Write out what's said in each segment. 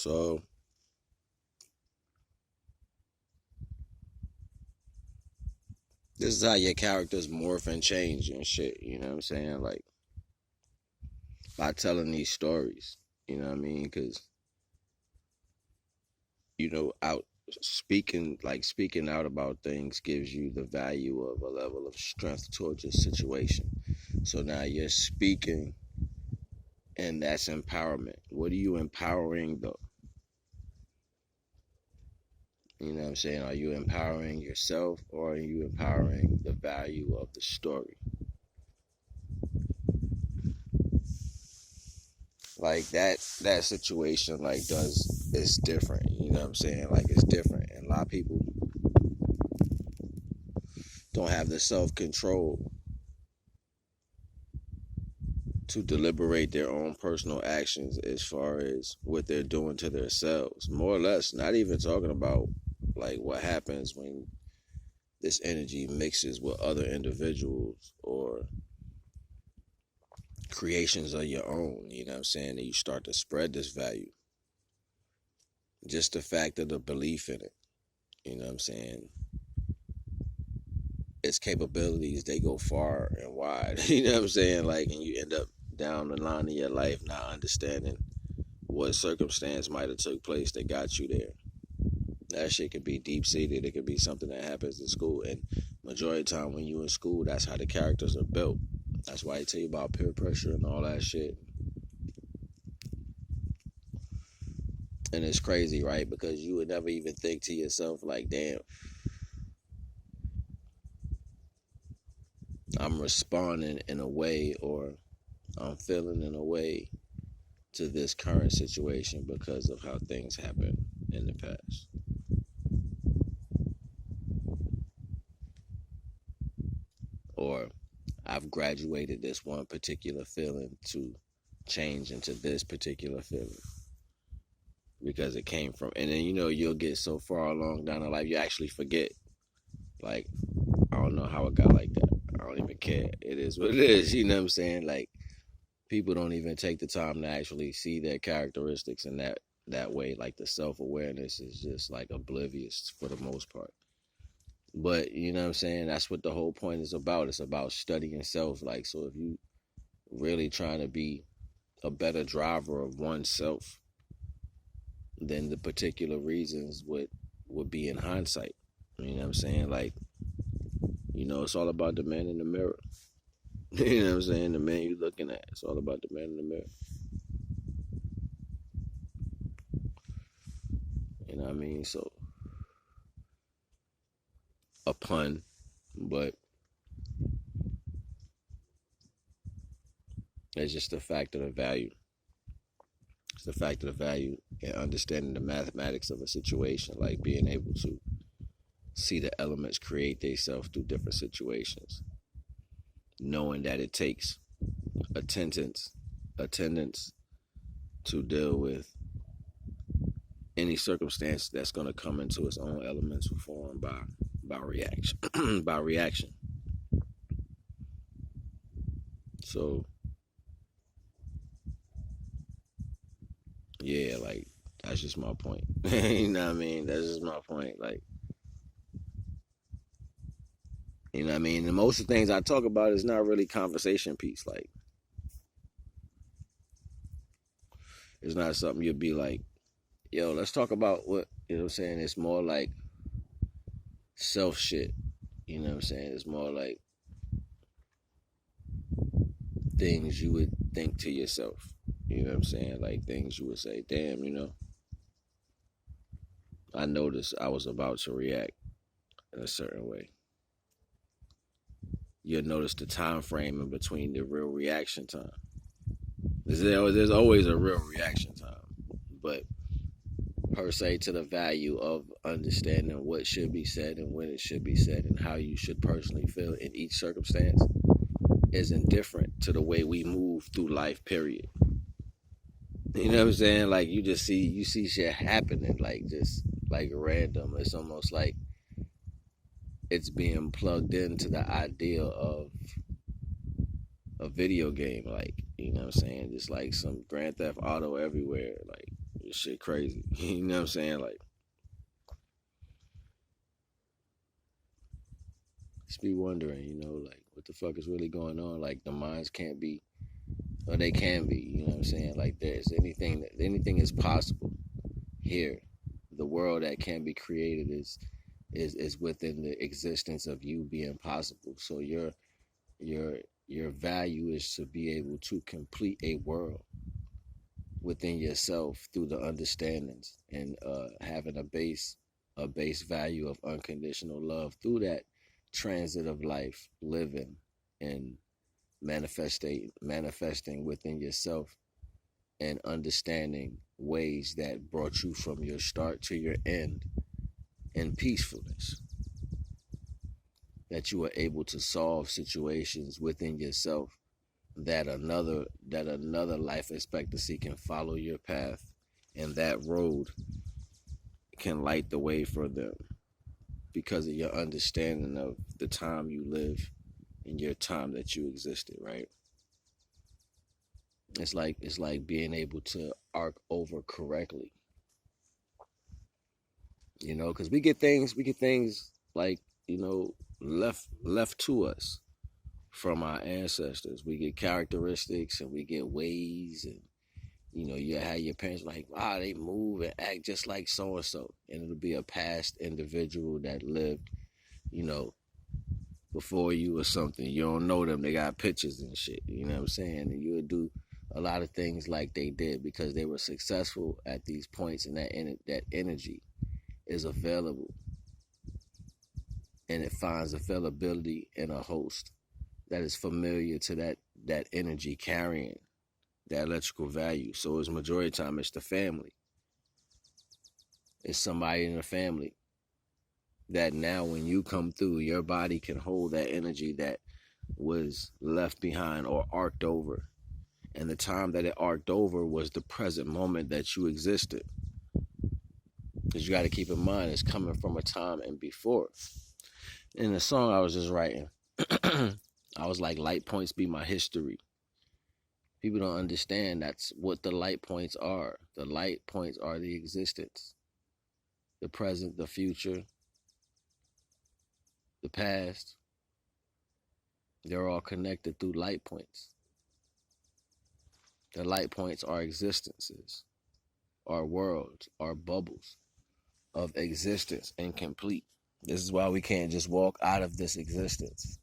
So this is how your characters morph and change and shit. You know what I'm saying? Like by telling these stories. You know what I mean? Because out speaking out about things gives you the value of a level of strength towards your situation. So now you're speaking, and that's empowerment. What are you empowering though? You know what I'm saying? Are you empowering yourself, or are you empowering the value of the story? Like that situation like does it's different. You know what I'm saying? Like it's different. And a lot of people don't have the self-control to deliberate their own personal actions as far as what they're doing to themselves. More or less, not even talking about like what happens when this energy mixes with other individuals or creations of your own, you know what I'm saying? And you start to spread this value. Just the fact of the belief in it, you know what I'm saying? Its capabilities, they go far and wide, you know what I'm saying? Like, and you end up down the line of your life not understanding what circumstance might have took place that got you there. That shit could be deep seated. It could be something that happens in school. And majority of the time when you in school, that's how the characters are built. That's why I tell you about peer pressure and all that shit. And it's crazy, right? Because you would never even think to yourself, like, damn, I'm responding in a way, or I'm feeling in a way to this current situation because of how things happened in the past. Or I've graduated this one particular feeling to change into this particular feeling because it came from, and then you'll get so far along down the life you actually forget. Like, I don't know how it got like that. I don't even care. It is what it is. You know what I'm saying? Like, people don't even take the time to actually see their characteristics in that way. Like, the self-awareness is just like oblivious for the most part. But you know what I'm saying? That's what the whole point is about. It's about studying self. Like, so if you really trying to be a better driver of oneself, then the particular reasons would be in hindsight. You know what I'm saying? Like, it's all about the man in the mirror. You know what I'm saying? The man you're looking at. It's all about the man in the mirror. You know what I mean? So, a pun, but it's just the fact of the value. It's the fact of the value and understanding the mathematics of a situation, like being able to see the elements create themselves through different situations, knowing that it takes attendance to deal with any circumstance that's going to come into its own elemental form by reaction. By reaction. So yeah, like, that's just my point. You know what I mean? That's just my point. Like, you know what I mean? And most of the things I talk about is not really conversation piece. Like, it's not something you'll be like, yo, let's talk about what, you know what I'm saying? It's more like self shit. You know what I'm saying? It's more like things you would think to yourself. You know what I'm saying? Like things you would say, damn, I noticed I was about to react in a certain way. You'll notice the time frame in between the real reaction time. There's always a real reaction time, but per se to the value of understanding what should be said and when it should be said and how you should personally feel in each circumstance is indifferent to the way we move through life, period. You know what I'm saying? Like, you see shit happening, like, just like random. It's almost like it's being plugged into the idea of a video game, like, you know what I'm saying? Just like some Grand Theft Auto everywhere, like, This shit crazy. You know what I'm saying? Like, just be wondering, like what the fuck is really going on? Like the minds can't be, or they can be. You know what I'm saying? Like there's anything is possible here. The world that can be created is within the existence of you being possible. So your value is to be able to complete a world within yourself through the understandings and having a base value of unconditional love through that transit of life, living and manifesting within yourself and understanding ways that brought you from your start to your end in peacefulness. That you are able to solve situations within yourself that another life expectancy can follow your path, and that road can light the way for them because of your understanding of the time you live and your time that you existed, right? It's like being able to arc over correctly, because we get things like, left to us from our ancestors. We get characteristics and we get ways, and you have your parents like, wow, they move and act just like so and so, and it'll be a past individual that lived, before you or something. You don't know them, they got pictures and shit, you know what I'm saying? And you would do a lot of things like they did because they were successful at these points, and that energy is available, and it finds availability in a host that is familiar to that energy carrying that electrical value. So it's majority of the time it's the family. It's somebody in the family that now when you come through, your body can hold that energy that was left behind or arced over. And the time that it arced over was the present moment that you existed. Because you got to keep in mind, it's coming from a time and before. In the song I was just writing, I was like, light points be my history. People don't understand that's what the light points are. The light points are the existence, the present, the future, the past. They're all connected through light points. The light points are existences, are worlds, are bubbles of existence incomplete. This is why we can't just walk out of this existence,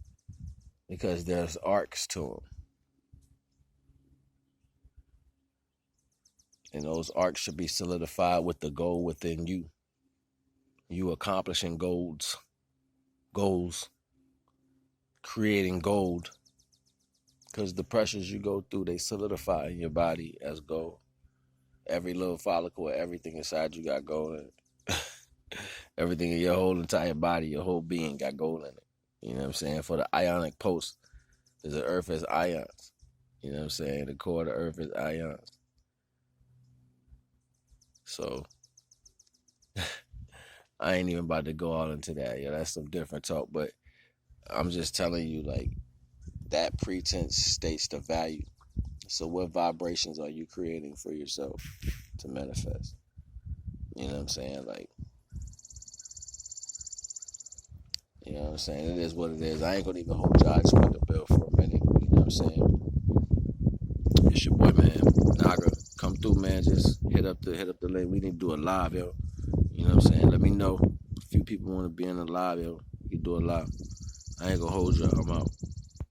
because there's arcs to them. And those arcs should be solidified with the goal within you. You accomplishing goals, creating gold. Because the pressures you go through, they solidify in your body as gold. Every little follicle, everything inside you got gold in it. Everything in your whole entire body, your whole being got gold in it. You know what I'm saying? For the ionic pulse, because the earth has ions. You know what I'm saying? The core of the earth is ions. So I ain't even about to go all into that. Yeah, that's some different talk. But I'm just telling you, like, that pretense states the value. So what vibrations are you creating for yourself to manifest? You know what I'm saying? Like, you know what I'm saying? It is what it is. I ain't gonna even hold y'all. I just want the bill for a minute. You know what I'm saying? It's your boy, man, Naga. Come through, man. Just hit up the link. We need to do a live, yo. You know what I'm saying? Let me know. A few people want to be in the live, yo. We can do a live. I ain't gonna hold y'all. I'm out.